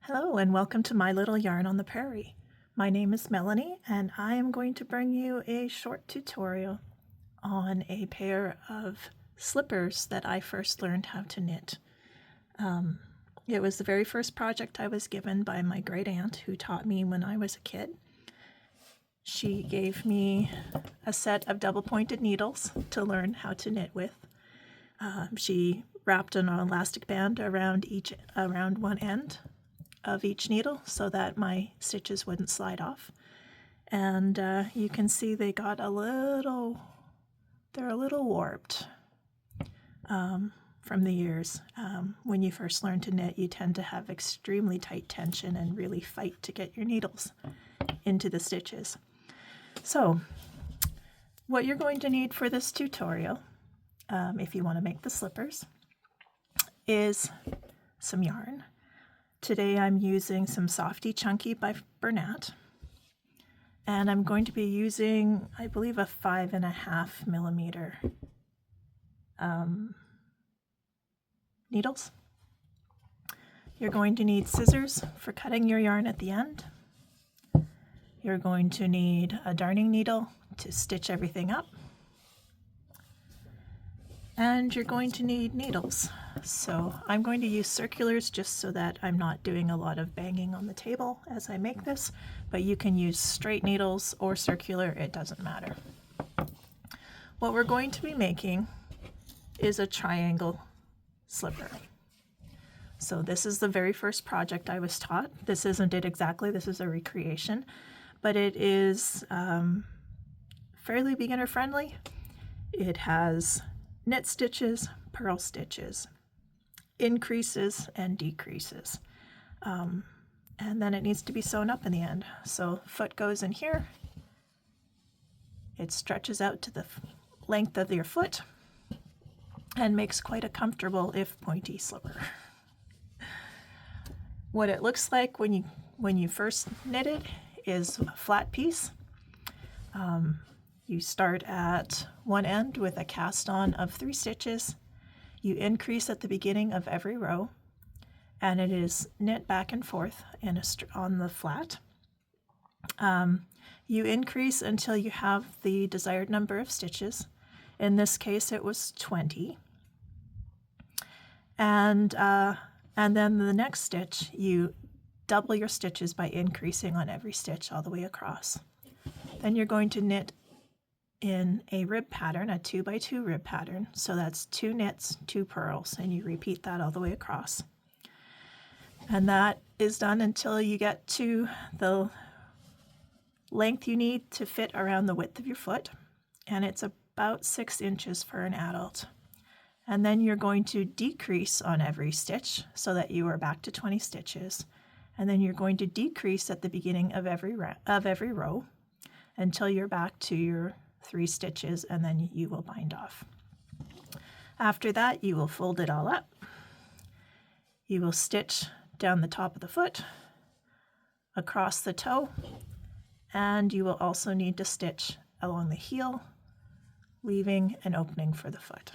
Hello and welcome to My Little Yarn on the Prairie. My name is Melanie and I am going to bring you a short tutorial on a pair of slippers that I first learned how to knit. It was the very first project I was given by my great aunt who taught me when I was a kid. She gave me a set of double-pointed needles to learn how to knit with. She wrapped an elastic band around one end of each needle so that my stitches wouldn't slide off. And you can see they're a little warped from the years. When you first learn to knit, you tend to have extremely tight tension and really fight to get your needles into the stitches. So what you're going to need for this tutorial, if you want to make the slippers, is some yarn. Today I'm using some Softee Chunky by Bernat, and I'm going to be using, I believe, a 5.5 millimeter needles. You're going to need scissors for cutting your yarn at the end. You're going to need a darning needle to stitch everything up. And you're going to need needles. So I'm going to use circulars just so that I'm not doing a lot of banging on the table as I make this, but you can use straight needles or circular, it doesn't matter. What we're going to be making is a triangle slipper. So this is the very first project I was taught. This isn't it exactly, this is a recreation, but it is fairly beginner friendly. It has knit stitches, purl stitches, increases and decreases. And then it needs to be sewn up in the end. So foot goes in here. It stretches out to the length of your foot and makes quite a comfortable, if pointy, slipper. What it looks like when you first knit it is a flat piece. You start at one end with a cast on of 3 stitches. You increase at the beginning of every row, and it is knit back and forth on the flat. You increase until you have the desired number of stitches. In this case, it was 20. And then the next stitch, you double your stitches by increasing on every stitch all the way across. Then you're going to knit in a rib pattern, a 2x2 rib pattern. So that's 2 knits, 2 purls, and you repeat that all the way across. And that is done until you get to the length you need to fit around the width of your foot. And it's about 6 inches for an adult. And then you're going to decrease on every stitch so that you are back to 20 stitches. And then you're going to decrease at the beginning of every row until you're back to your 3 stitches, and then you will bind off. After that, you will fold it all up. You will stitch down the top of the foot, across the toe, and you will also need to stitch along the heel, leaving an opening for the foot.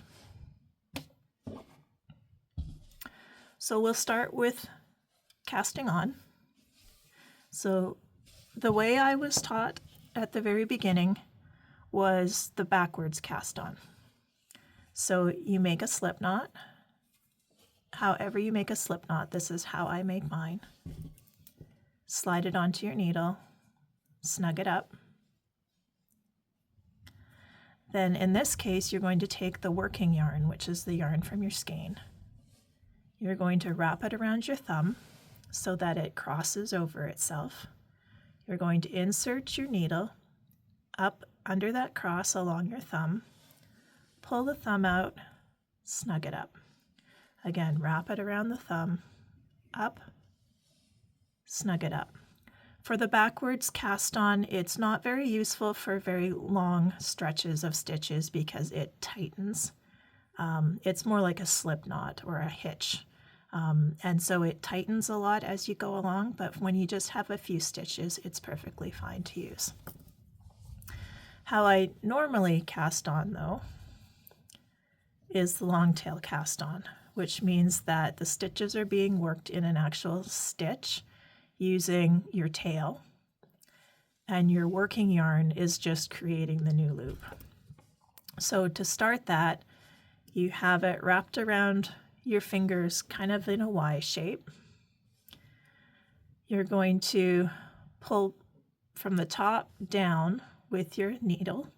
So we'll start with casting on. So the way I was taught at the very beginning was the backwards cast on. So you make a slip knot. However you make a slip knot, this is how I make mine. Slide it onto your needle, snug it up. Then in this case, you're going to take the working yarn, which is the yarn from your skein. You're going to wrap it around your thumb so that it crosses over itself. You're going to insert your needle up under that cross along your thumb, pull the thumb out, snug it up. Again, wrap it around the thumb, up, snug it up. For the backwards cast on, it's not very useful for very long stretches of stitches because it tightens. It's more like a slip knot or a hitch. And so it tightens a lot as you go along, but when you just have a few stitches, it's perfectly fine to use. How I normally cast on, though, is the long tail cast on, which means that the stitches are being worked in an actual stitch using your tail, and your working yarn is just creating the new loop. So to start that, you have it wrapped around your fingers kind of in a Y shape. You're going to pull from the top down with your needle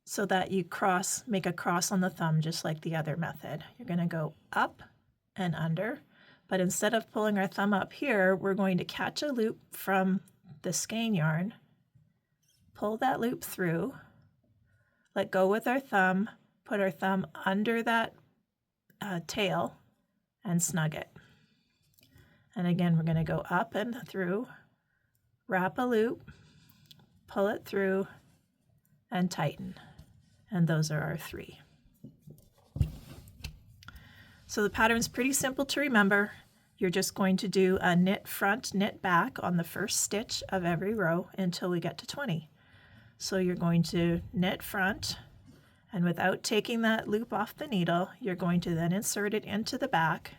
so that you make a cross on the thumb just like the other method. You're going to go up and under, but instead of pulling our thumb up here, we're going to catch a loop from the skein yarn, pull that loop through, let go with our thumb, put our thumb under that tail and snug it. And again, we're going to go up and through, wrap a loop, pull it through, and tighten. And those are our 3. So the pattern's pretty simple to remember. You're just going to do a knit front, knit back on the first stitch of every row until we get to 20. So you're going to knit front, and without taking that loop off the needle, you're going to then insert it into the back,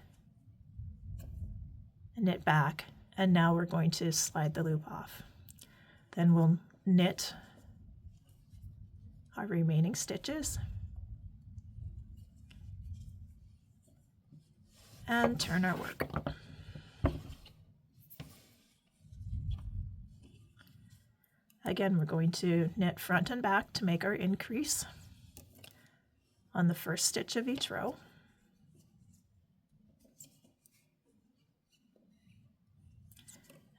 knit back, and now we're going to slide the loop off. Then we'll knit our remaining stitches and turn our work. Again, we're going to knit front and back to make our increase on the first stitch of each row.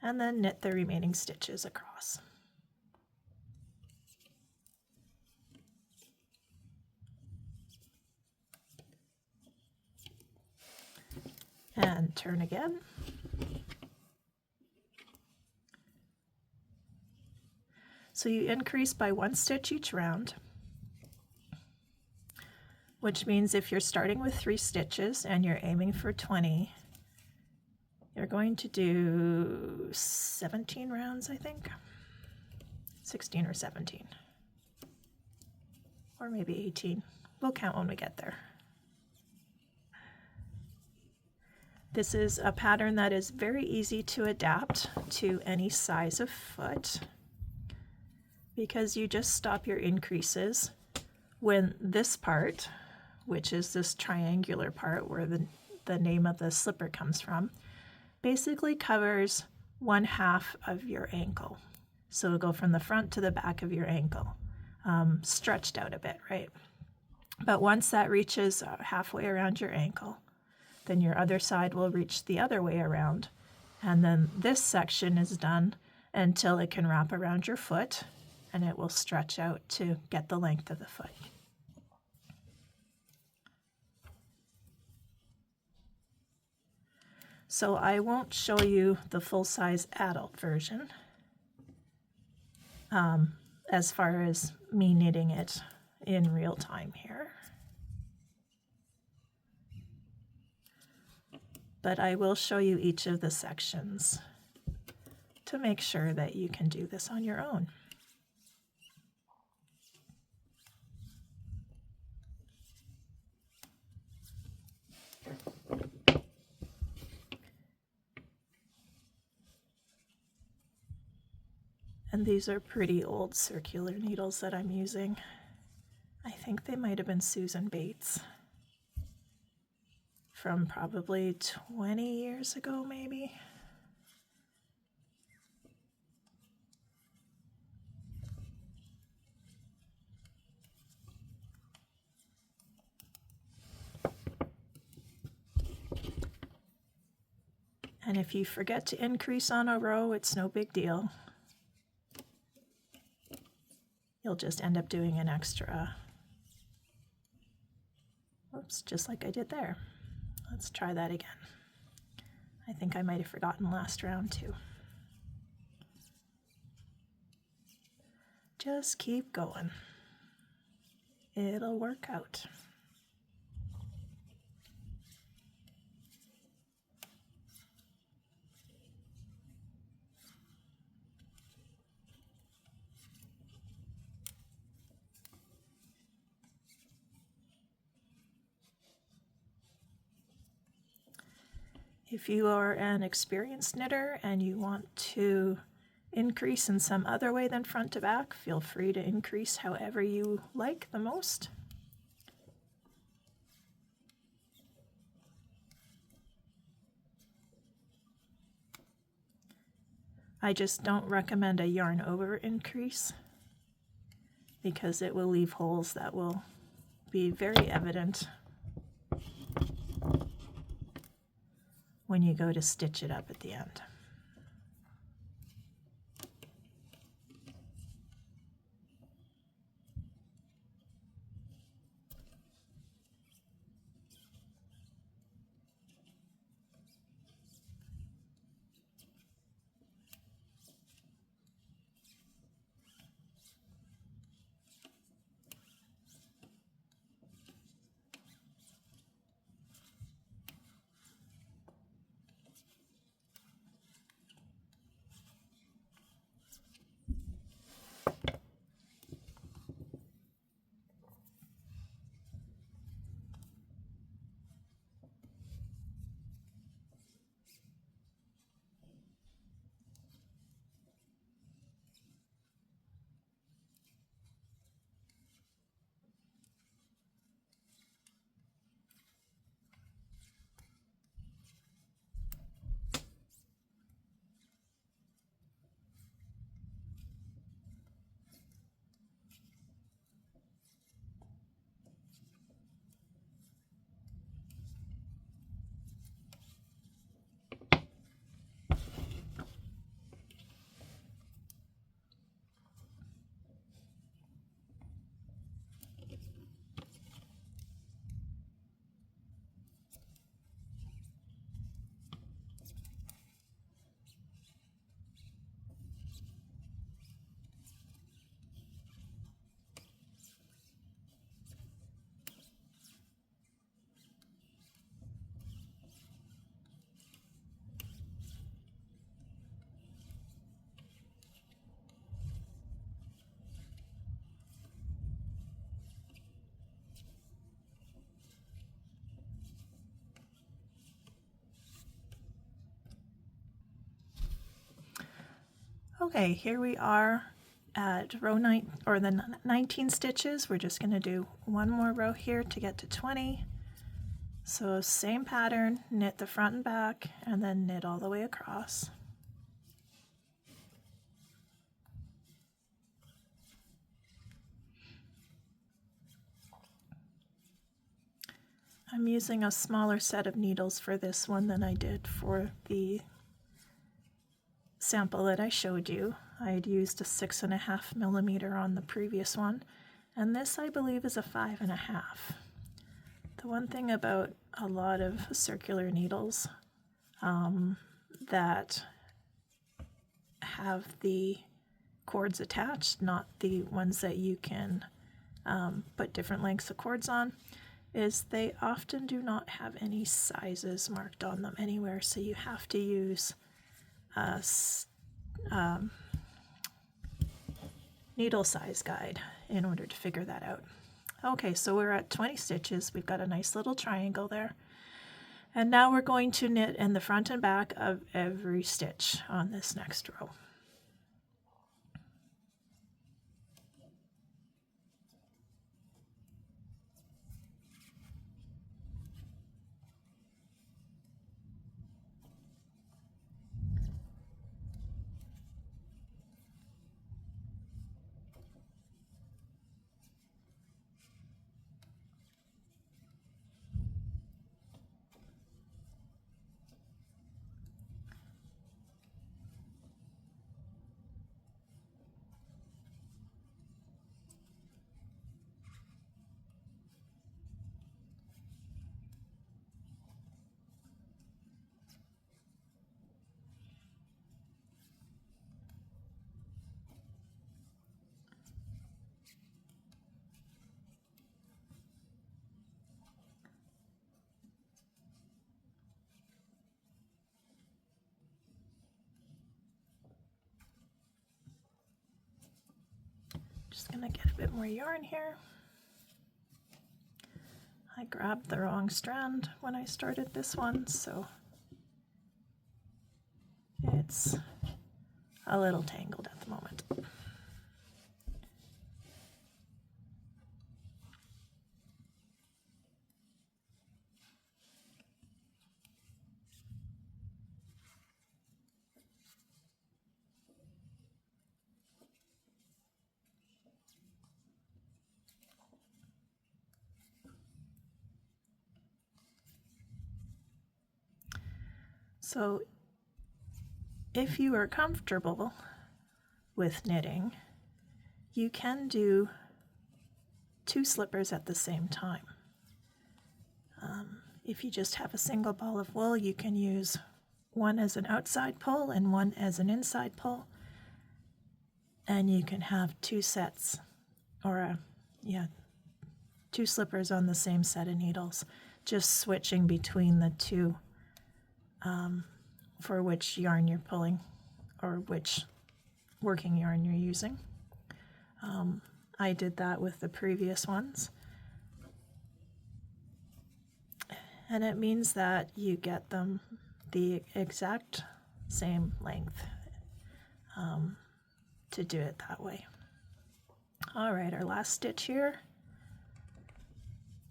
And then knit the remaining stitches across. And turn again. So you increase by 1 stitch each round, which means if you're starting with 3 stitches and you're aiming for 20, you're going to do 17 rounds, I think. 16 or 17. Or maybe 18. We'll count when we get there. This is a pattern that is very easy to adapt to any size of foot, because you just stop your increases when this part, which is this triangular part where the name of the slipper comes from, basically covers 1/2 of your ankle. So it'll go from the front to the back of your ankle, stretched out a bit, right? But once that reaches halfway around your ankle, then your other side will reach the other way around. And then this section is done until it can wrap around your foot, and it will stretch out to get the length of the foot. So I won't show you the full-size adult version as far as me knitting it in real time here. But I will show you each of the sections to make sure that you can do this on your own. And these are pretty old circular needles that I'm using. I think they might have been Susan Bates from probably 20 years ago, maybe. And if you forget to increase on a row, it's no big deal. You'll just end up doing an extra. Oops, just like I did there. Let's try that again. I think I might have forgotten last round too. Just keep going. It'll work out. If you are an experienced knitter and you want to increase in some other way than front to back, feel free to increase however you like the most. I just don't recommend a yarn over increase because it will leave holes that will be very evident when you go to stitch it up at the end. Okay, here we are at row 9 or the 19 stitches. We're just going to do one more row here to get to 20. So same pattern, knit the front and back, and then knit all the way across. I'm using a smaller set of needles for this one than I did for the sample that I showed you. I had used a 6.5 millimeter on the previous one, and this I believe is a 5.5. The one thing about a lot of circular needles that have the cords attached, not the ones that you can put different lengths of cords on, is they often do not have any sizes marked on them anywhere, so you have to use a needle size guide in order to figure that out. Okay, so we're at 20 stitches. We've got a nice little triangle there. And now we're going to knit in the front and back of every stitch on this next row. Just gonna get a bit more yarn here. I grabbed the wrong strand when I started this one, so It's a little tangled at the moment. So if you are comfortable with knitting, you can do 2 slippers at the same time. If you just have a single ball of wool, you can use one as an outside pull and one as an inside pull, and you can have 2 sets, or 2 slippers on the same set of needles, just switching between the 2 for which yarn you're pulling or which working yarn you're using. I did that with the previous ones, and it means that you get them the exact same length to do it that way. All right, our last stitch here.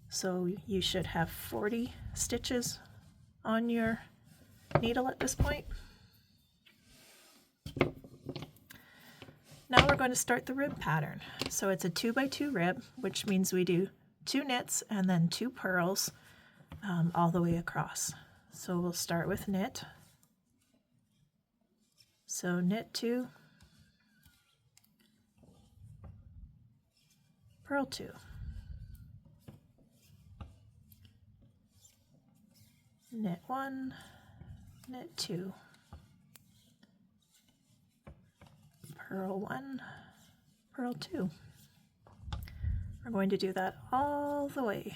So you should have 40 stitches on your needle at this point. Now we're going to start the rib pattern. So it's a 2x2 rib, which means we do 2 knits and then 2 purls all the way across. So we'll start with knit. So knit 2, purl 2. Knit 1, knit 2, purl 1, purl 2. We're going to do that all the way.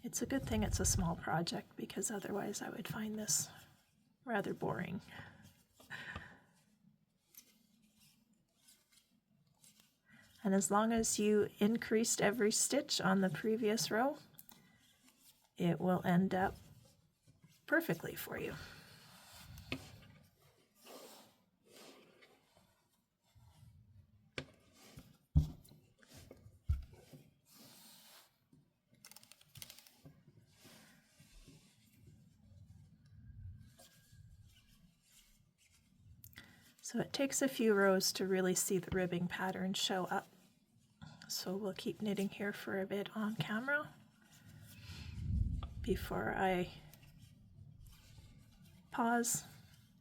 It's a good thing it's a small project, because otherwise I would find this rather boring. And as long as you increased every stitch on the previous row, it will end up perfectly for you. So it takes a few rows to really see the ribbing pattern show up. So we'll keep knitting here for a bit on camera before I pause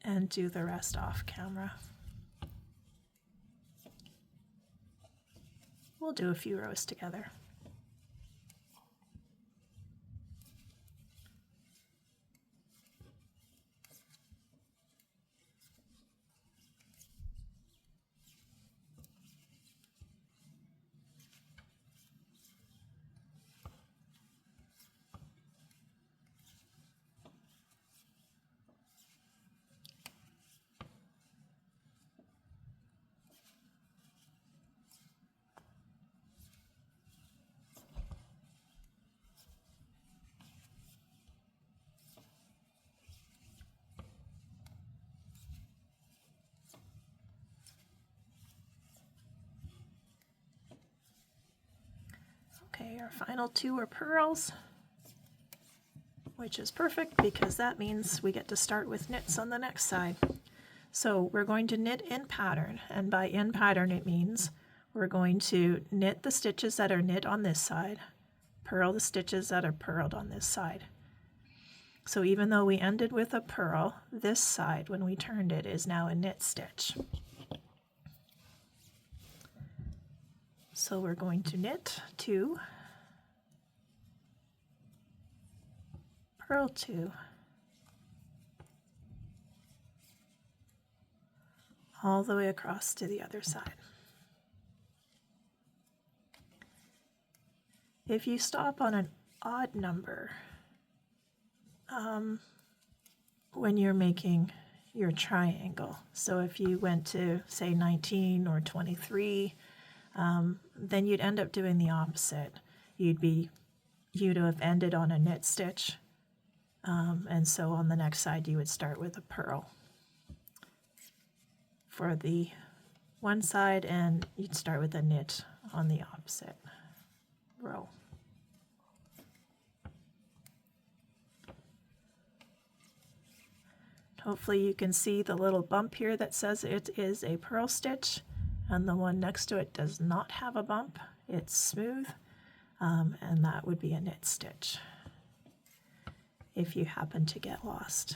and do the rest off camera. We'll do a few rows together. Okay, our final 2 are purls, which is perfect because that means we get to start with knits on the next side. So we're going to knit in pattern, and by in pattern it means we're going to knit the stitches that are knit on this side, purl the stitches that are purled on this side. So even though we ended with a purl, this side, when we turned it, is now a knit stitch. So we're going to knit 2, purl 2, all the way across to the other side. If you stop on an odd number when you're making your triangle, so if you went to say 19 or 23, then you'd end up doing the opposite. You'd have ended on a knit stitch And so on the next side you would start with a purl for the one side, and you'd start with a knit on the opposite row. Hopefully you can see the little bump here that says it is a purl stitch, and the one next to it does not have a bump. It's smooth, and that would be a knit stitch if you happen to get lost.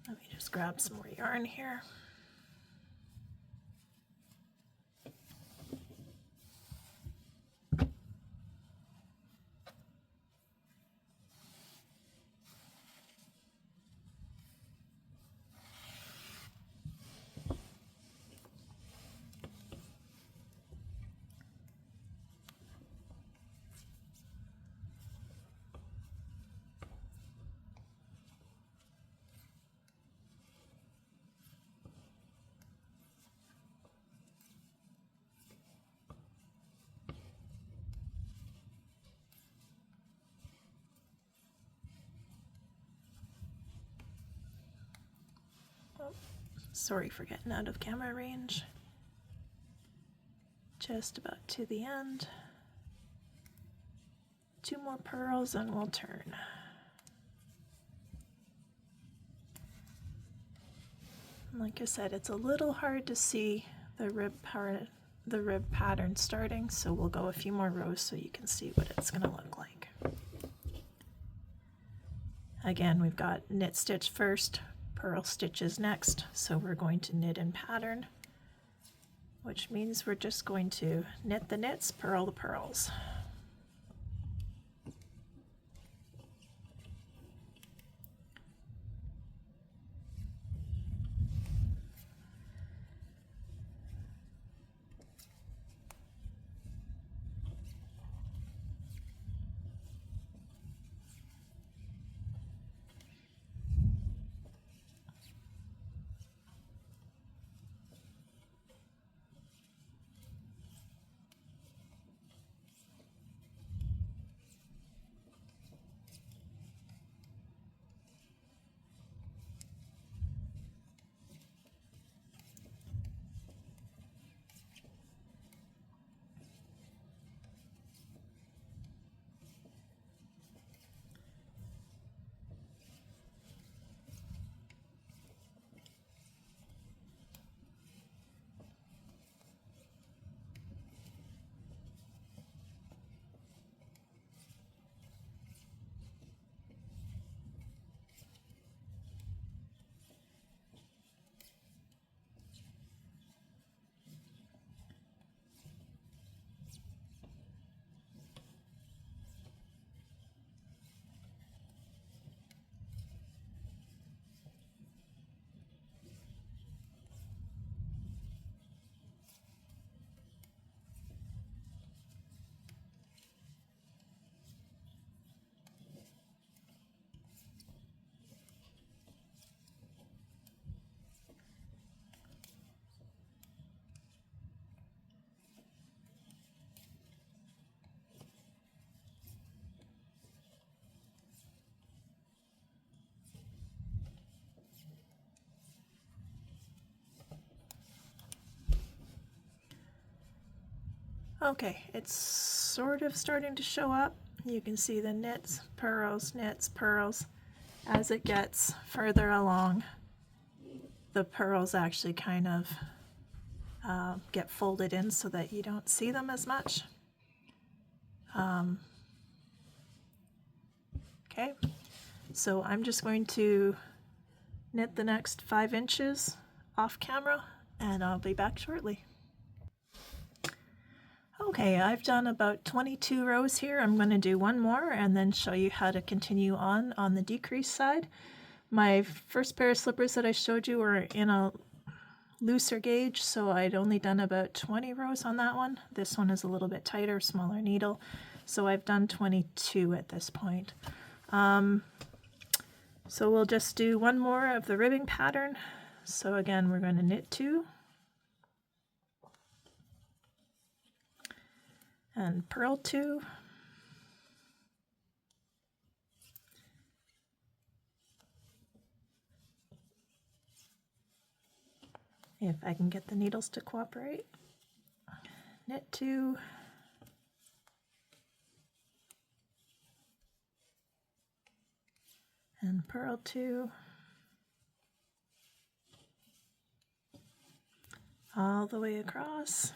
Let me just grab some more yarn here. Sorry for getting out of camera range. Just about to the end. 2 more purls and we'll turn. Like I said, it's a little hard to see the rib pattern starting, so we'll go a few more rows so you can see what it's going to look like. Again, we've got knit stitch first, purl stitches next, so we're going to knit in pattern, which means we're just going to knit the knits, purl the purls. Okay, it's sort of starting to show up. You can see the knits, purls, purls. As it gets further along, the purls actually kind of get folded in so that you don't see them as much. Okay, so I'm just going to knit the next 5 inches off camera, and I'll be back shortly. Okay, I've done about 22 rows here. I'm going to do one more and then show you how to continue on the decrease side. My first pair of slippers that I showed you were in a looser gauge, so I'd only done about 20 rows on that one. This one is a little bit tighter, smaller needle, so I've done 22 at this point. So we'll just do one more of the ribbing pattern. So again, we're going to knit 2 and purl 2. If I can get the needles to cooperate. Knit 2. And purl 2. All the way across.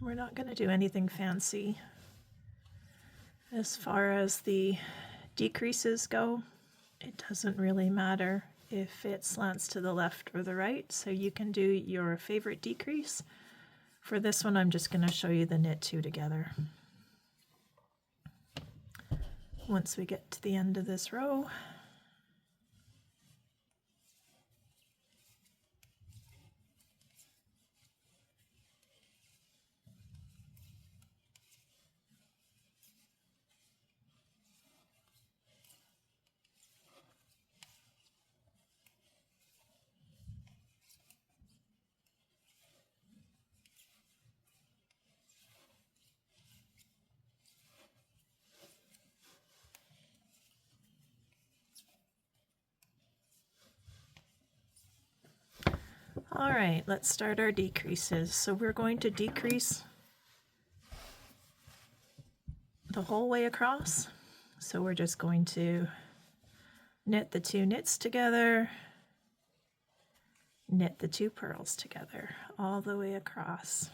We're not going to do anything fancy as far as the decreases go. It doesn't really matter if it slants to the left or the right, so you can do your favorite decrease. For this one, I'm just going to show you the knit 2 together. Once we get to the end of this row, all right, let's start our decreases. So we're going to decrease the whole way across. So we're just going to knit the 2 knits together, knit the 2 purls together all the way across.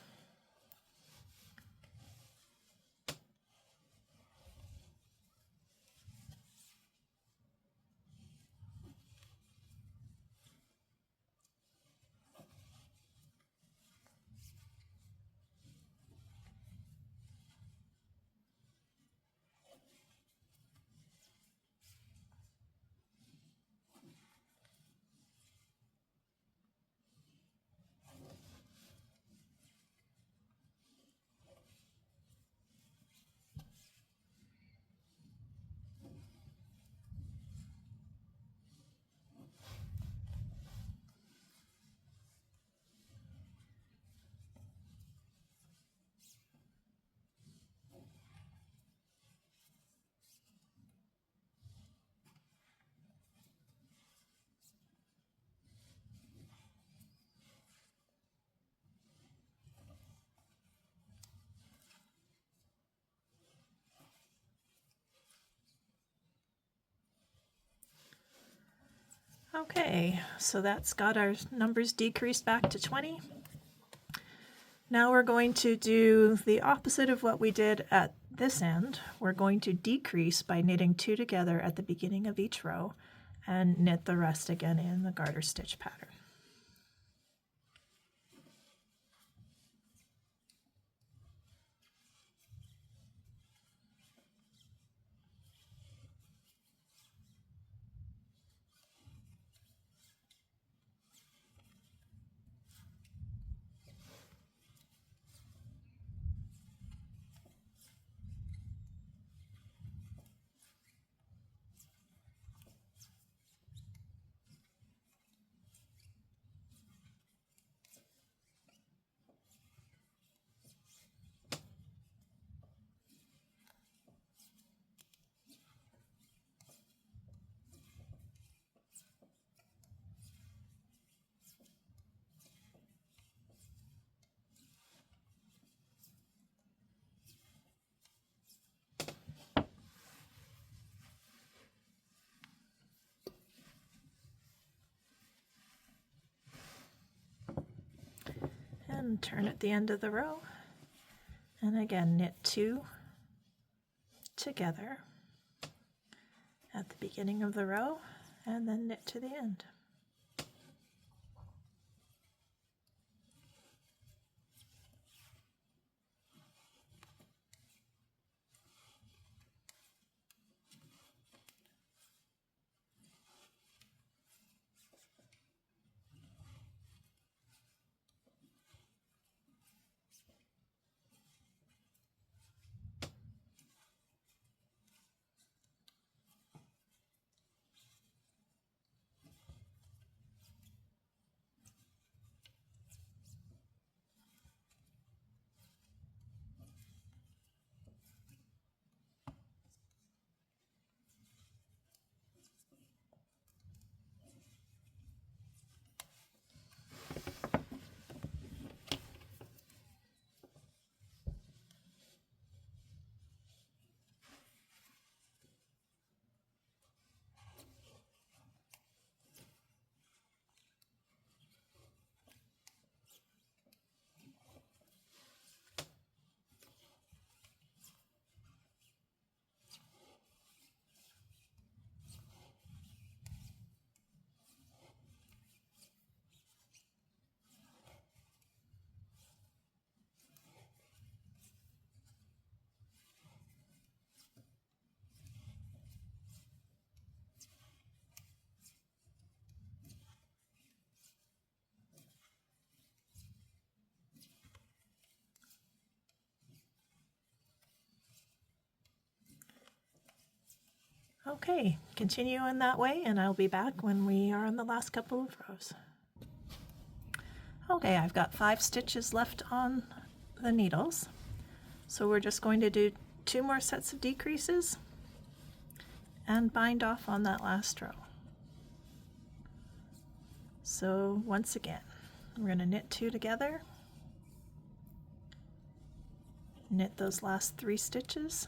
Okay, so that's got our numbers decreased back to 20. Now we're going to do the opposite of what we did at this end. We're going to decrease by knitting 2 together at the beginning of each row and knit the rest again in the garter stitch pattern. and turn at the end of the row, and again knit 2 together at the beginning of the row, and then knit to the end. Okay, continue in that way, and I'll be back when we are on the last couple of rows. Okay, I've got 5 stitches left on the needles, so we're just going to do 2 more sets of decreases and bind off on that last row. So once again, we're going to knit 2 together, knit those last 3 stitches,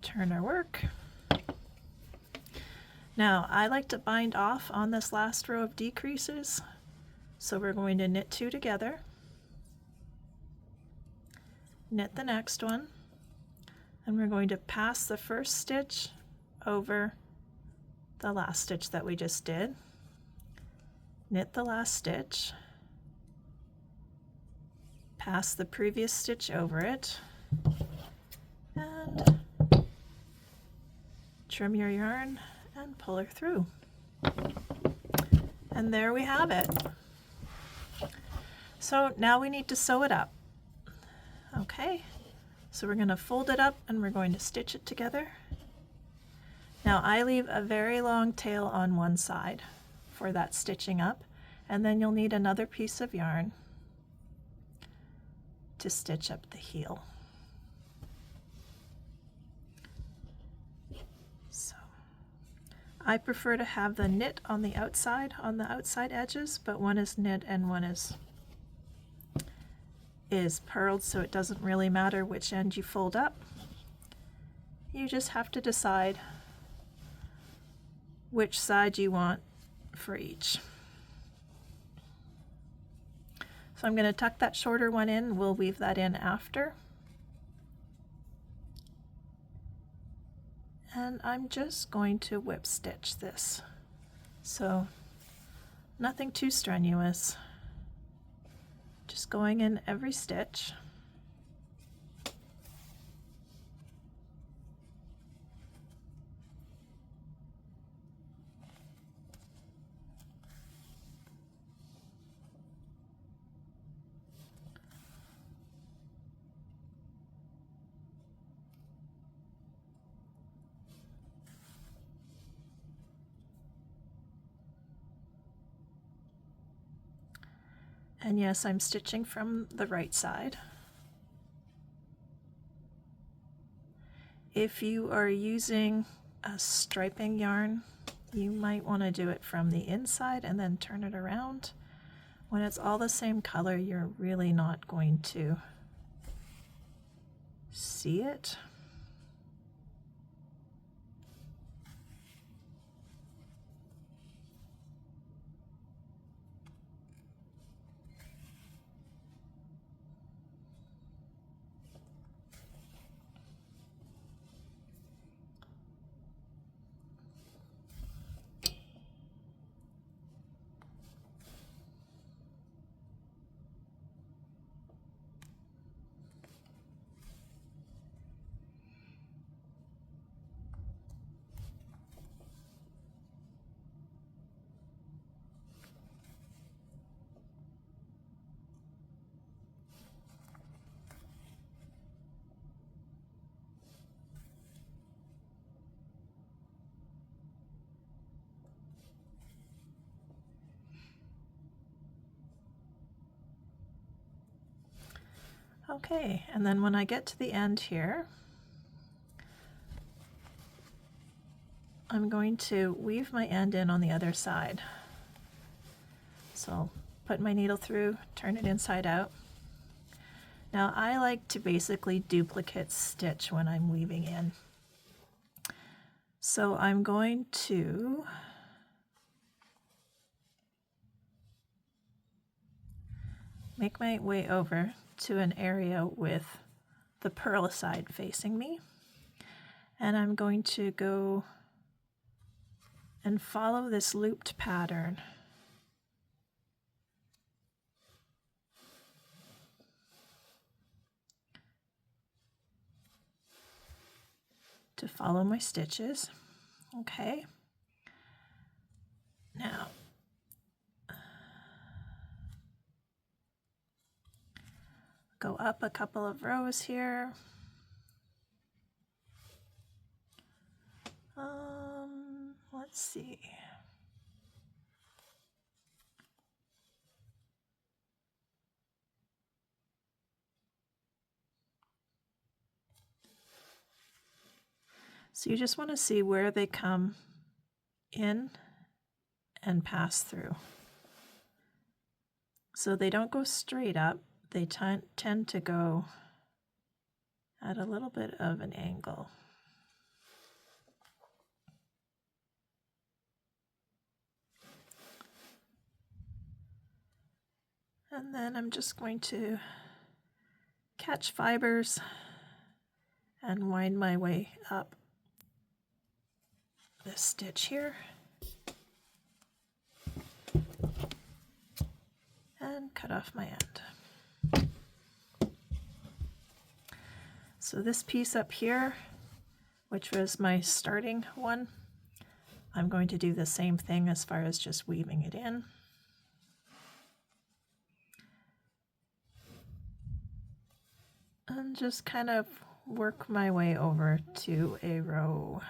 turn our work. Now I like to bind off on this last row of decreases, so we're going to knit 2 together, knit the next one, and we're going to pass the first stitch over the last stitch that we just did, knit the last stitch, pass the previous stitch over it, and trim your yarn and pull her through. And there we have it. So now we need to sew it up. Okay, so we're going to fold it up and we're going to stitch it together. Now I leave a very long tail on one side for that stitching up, and then you'll need another piece of yarn to stitch up the heel. So I prefer to have the knit on the outside edges, but one is knit and one is purled, so it doesn't really matter which end you fold up. You just have to decide which side you want for each. So I'm going to tuck that shorter one in. We'll weave that in after. And I'm just going to whip stitch this. So nothing too strenuous. Just going in every stitch. And yes, I'm stitching from the right side. If you are using a striping yarn, you might want to do it from the inside and then turn it around. When it's all the same color, you're really not going to see it. Okay, and then when I get to the end here, I'm going to weave my end in on the other side. So put my needle through, turn it inside out. Now I like to basically duplicate stitch when I'm weaving in. So I'm going to make my way over to an area with the purl side facing me, and I'm going to go and follow this looped pattern to follow my stitches. Okay, now go up a couple of rows here. Let's see. So you just want to see where they come in and pass through. So they don't go straight up, they tend to go at a little bit of an angle. And then I'm just going to catch fibers and wind my way up this stitch here. And cut off my end. So this piece up here, which was my starting one, I'm going to do the same thing as far as just weaving it in. And just kind of work my way over to a row.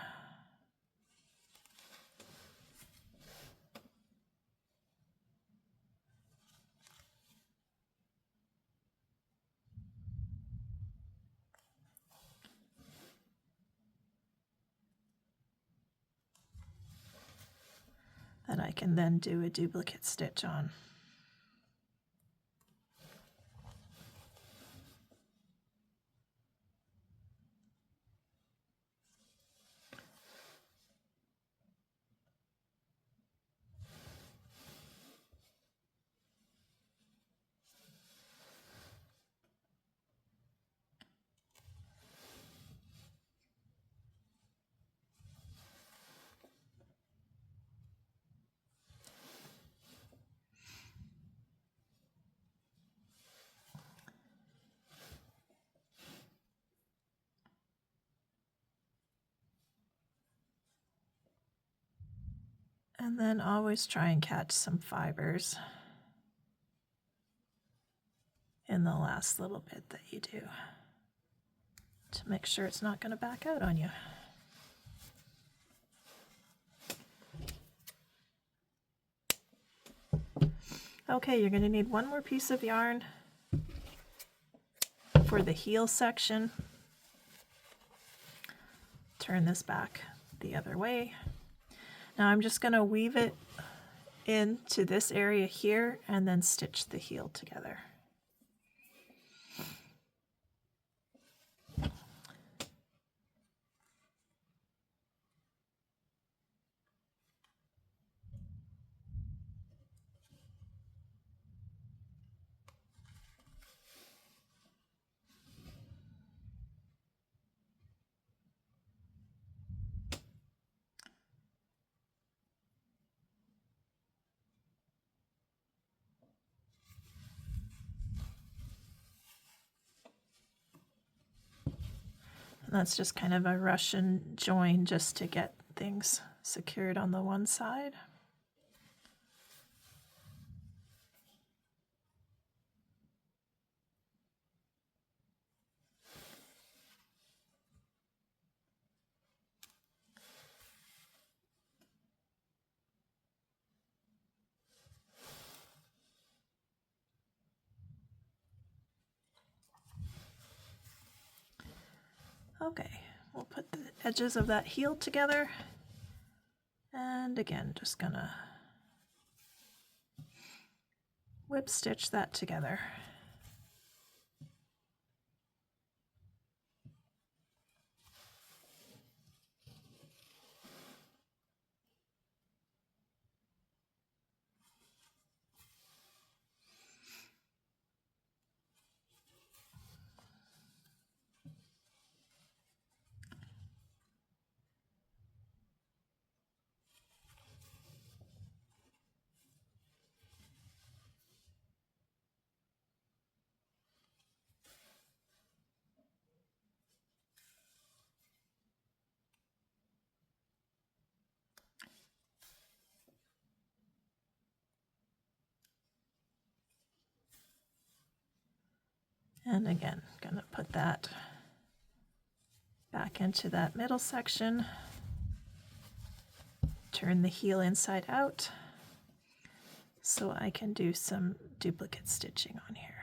That I can then do a duplicate stitch on. And then always try and catch some fibers in the last little bit that you do to make sure it's not going to back out on you. Okay, you're going to need one more piece of yarn for the heel section. Turn this back the other way. Now I'm just going to weave it into this area here and then stitch the heel together. And that's just kind of a Russian join just to get things secured on the one side. Okay, we'll put the edges of that heel together. And again, just gonna whip stitch that together. And again, gonna put that back into that middle section. Turn the heel inside out so I can do some duplicate stitching on here.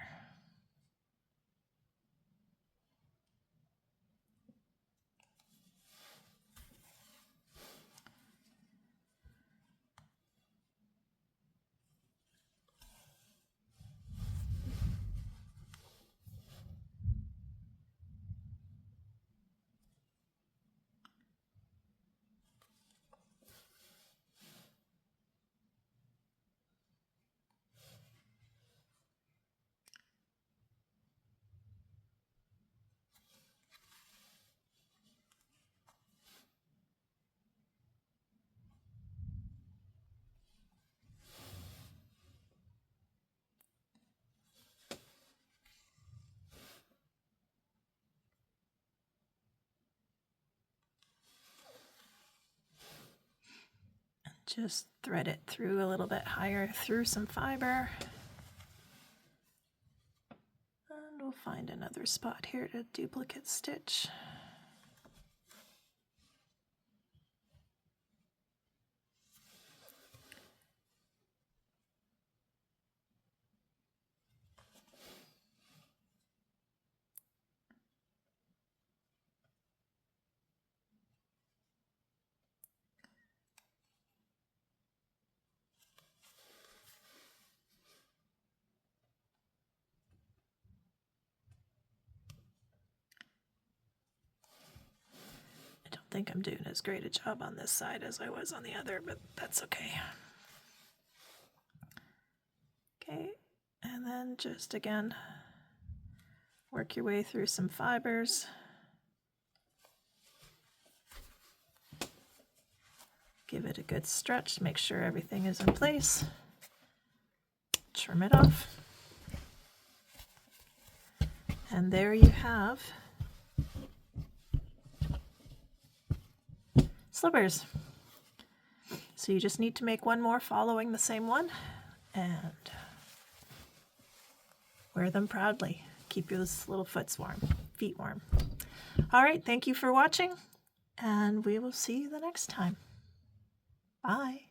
Just thread it through a little bit higher through some fiber. And we'll find another spot here to duplicate stitch. I think I'm doing as great a job on this side as I was on the other, but that's okay. Okay, and then just again, work your way through some fibers. Give it a good stretch, make sure everything is in place. Trim it off. And there you have slippers. So you just need to make one more following the same one and wear them proudly. Keep your little feet warm. All right, thank you for watching, and we will see you the next time. Bye.